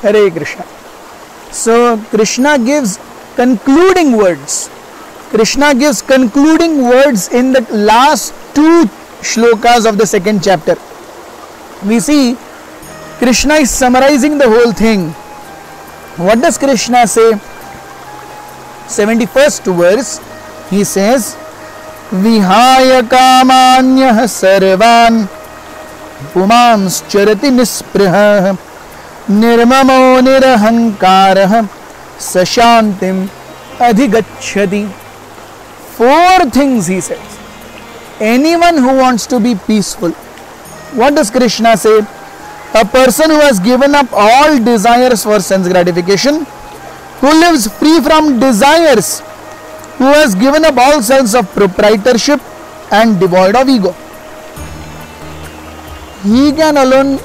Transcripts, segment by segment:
Hare Krishna. So Krishna gives concluding words. Krishna gives concluding words in the last two shlokas of the second chapter. We see Krishna is summarizing the whole thing. What does Krishna say? 71st verse, he says, Vihaya kamanyah sarvan pumanscharati nisprihah nirmamo nirahankarah sashantim adhigacchati. Four things he says. Anyone who wants to be peaceful. What does Krishna say? A person who has given up all desires for sense gratification, who lives free from desires, who has given up all sense of proprietorship and devoid of ego. He can alone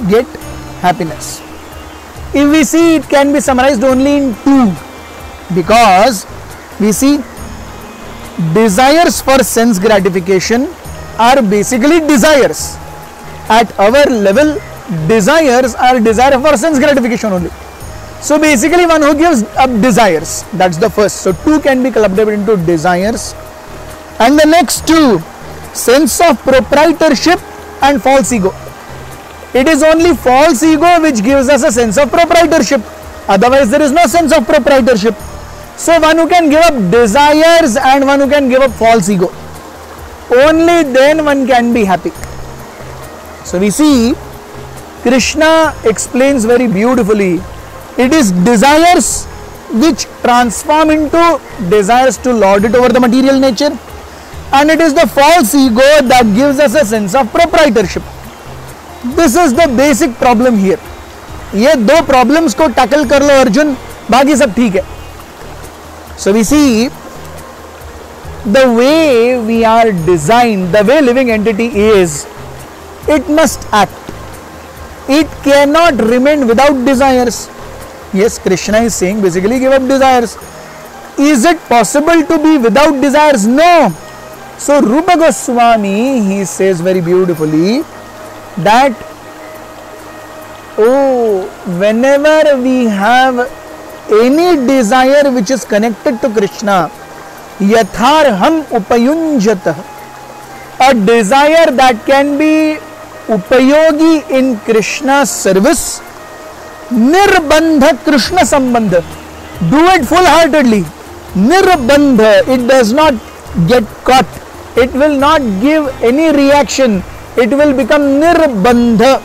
get happiness. If we see, it can be summarized only in two, because we see desires for sense gratification are basically desires. At our level, desires are desire for sense gratification only. So basically one who gives up desires, that's the first. So two can be clubbed into desires. And the next two, sense of proprietorship and false ego. It is only false ego which gives us a sense of proprietorship. Otherwise there is no sense of proprietorship. So one who can give up desires and one who can give up false ego, only then one can be happy. So we see Krishna explains very beautifully. It is desires which transform into desires to lord it over the material nature, and it is the false ego that gives us a sense of proprietorship. This is the basic problem here. ये दो problems को tackle कर लो अर्जुन, बाकी सब ठीक है. So we see the way we are designed, the way living entity is, it must act. It cannot remain without desires. Yes, Krishna is saying basically give up desires. Is it possible to be without desires? No. So Rupa Goswami, he says very beautifully that, whenever we have any desire which is connected to Krishna, yatharham upayunjatah, a desire that can be upayogi in Krishna's service, nirbandha Krishna sambandha, do it full-heartedly. Nirbandha, it does not get caught, it will not give any reaction, it will become nirbandha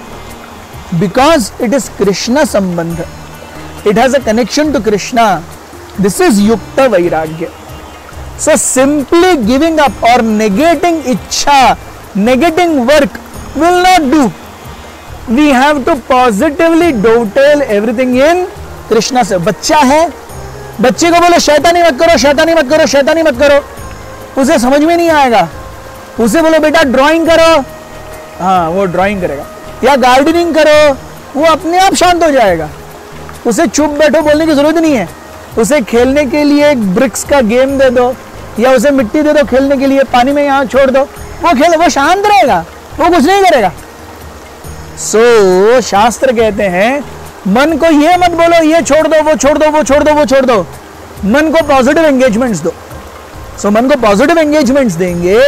because it is Krishna sambandha. It has a connection to Krishna. This is yukta vairagya. So simply giving up or negating ichha, negating work will not do. We have to positively dovetail everything in Krishna से. बच्चा है, बच्चे को बोलो शैतानी मत करो, शैतानी मत करो, शैतानी मत करो, उसे समझ में नहीं आएगा. उसे बोलो बेटा ड्राइंग करो, हाँ वो ड्राइंग करेगा. या गार्डनिंग करो, वो अपने आप शांत हो जाएगा. उसे चुप बैठो बोलने की जरूरत नहीं है. उसे खेलने के लिए एक ब्रिक्स का गेम दे दो या उसे मिट्टी दे दो खेलने के लिए, पानी में यहाँ छोड़ दो, वो खेले, वो शांत रहेगा, वो कुछ नहीं करेगा. सो शास्त्र कहते हैं मन को ये मत बोलो ये छोड़ दो, वो छोड़ दो, वो छोड़ दो, वो छोड़ दो. मन को पॉजिटिव एंगेजमेंट्स दो. सो मन को पॉजिटिव एंगेजमेंट्स देंगे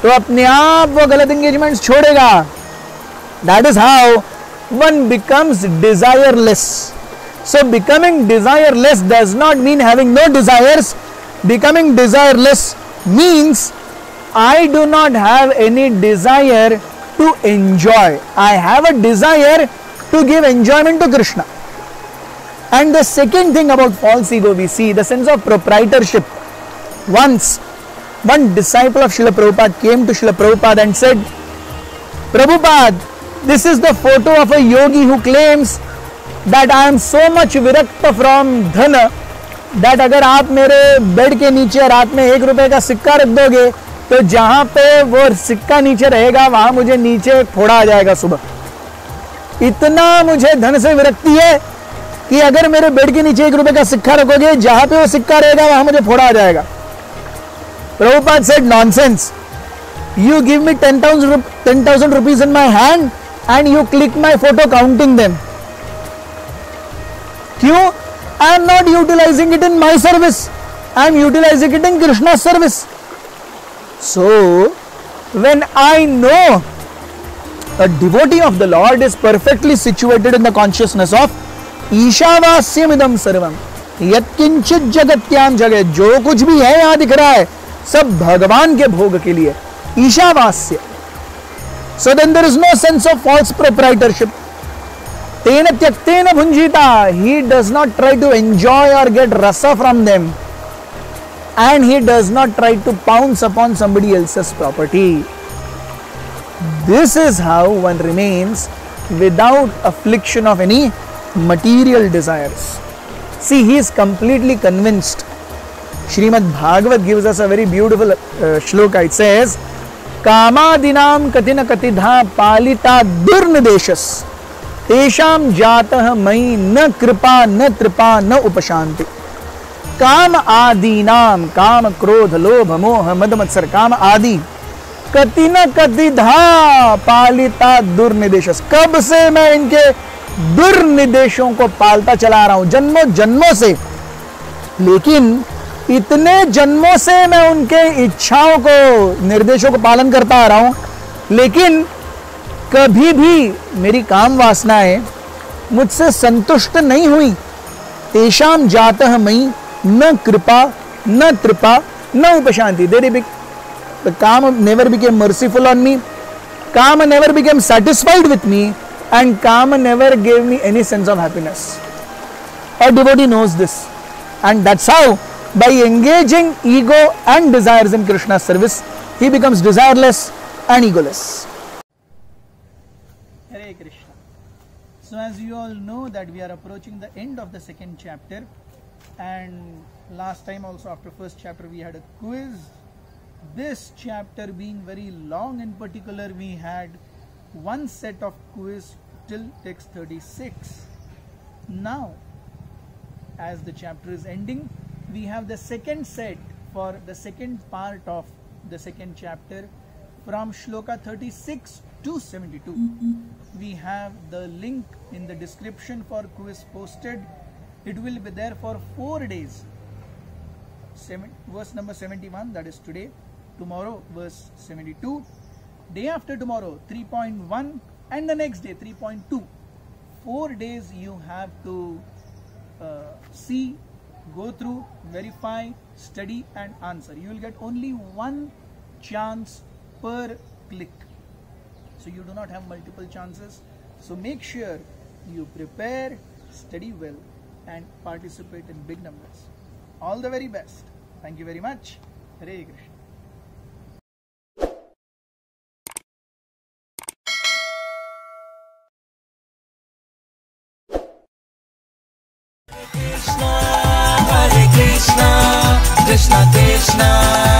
तो अपने आप वो गलत एंगेजमेंट्स छोड़ेगा. That is how one becomes desireless. So becoming desireless does not mean having no desires. Becoming desireless means I do not have any desire to enjoy. I have a desire to give enjoyment to Krishna. And the second thing about false ego we see, the sense of proprietorship. Once, one disciple of Srila Prabhupada came to Srila Prabhupada and said, Prabhupada, this is the photo of a yogi who claims that I am so much virakta from dhana that अगर आप मेरे bed के नीचे रात में 1 रुपए का सिक्का रख दोगे तो जहाँ पे वो सिक्का नीचे रहेगा वहाँ मुझे नीचे फोड़ा आ जाएगा सुबह. इतना मुझे धन से विरक्ति है कि अगर मेरे बेड के नीचे 1 रुपए का सिक्का रखोगे जहाँ पे वो सिक्का रहेगा वहाँ मुझे फोड़ा आ जाएगा. Prabhupada said, nonsense. You give me 10,000 rupees in my hand and you click my photo counting them. क्यों? I am not utilising it in my service, I am utilising it in Krishna service. So when I know a devotee of the Lord is perfectly situated in the consciousness of ईशावास्यम इदम सर्वम यत्किंचित जगत्याम जगत, जो कुछ भी है यहां दिख रहा है सब भगवान के भोग के लिए, Ishavasya. So then there is no sense of false proprietorship. तेन त्यक्तेन भुंजिता, he does not try to enjoy or get rasa from them, and he does not try to pounce upon somebody else's property. This is how one remains without affliction of any material desires. See, he is completely convinced. Srimad Bhagavat gives us a very beautiful shloka. It says, Kamadinam katina katidha palita durnideshas tesham jatah mai na kripa na tripa na upashanti. काम आदि नाम, काम क्रोध लोभ मोह मद मत्सर, काम आदि कति न कतिधा पालिता दुर्निदेश. कब से मैं इनके दुर्निदेशों को पालता चला रहा हूं, जन्मों जन्मों से. लेकिन इतने जन्मों से मैं उनके इच्छाओं को, निर्देशों को पालन करता आ रहा हूं, लेकिन कभी भी मेरी काम वासनाएं मुझसे संतुष्ट नहीं हुई. तेषाम जातः मयि न कृपा न त्रिपा न उपशांति. The Kama never became merciful on me, Kama never became satisfied with me, and Kama never gave me any sense of happiness. A devotee knows this, and that's how, by engaging ego and desires in Krishna's service, he becomes desireless and egoless. Hare Krishna. So as you all know that we are approaching the end of the second chapter, and last time also after first chapter we had a quiz. This chapter being very long, in particular we had one set of quiz till text 36. Now as the chapter is ending, we have the second set for the second part of the second chapter from shloka 36 to 72. We have the link in the description for quiz posted. It will be there for 4 days. Verse number 71, that is today. Tomorrow verse 72. Day after tomorrow 3.1, and the next day 3.2. 4 days you have to see, go through, verify, study and answer. You will get only one chance per click. So you do not have multiple chances. So make sure you prepare, study well and participate in big numbers. All the very best. Thank you very much. Hare Krishna. Krishna, Krishna Krishna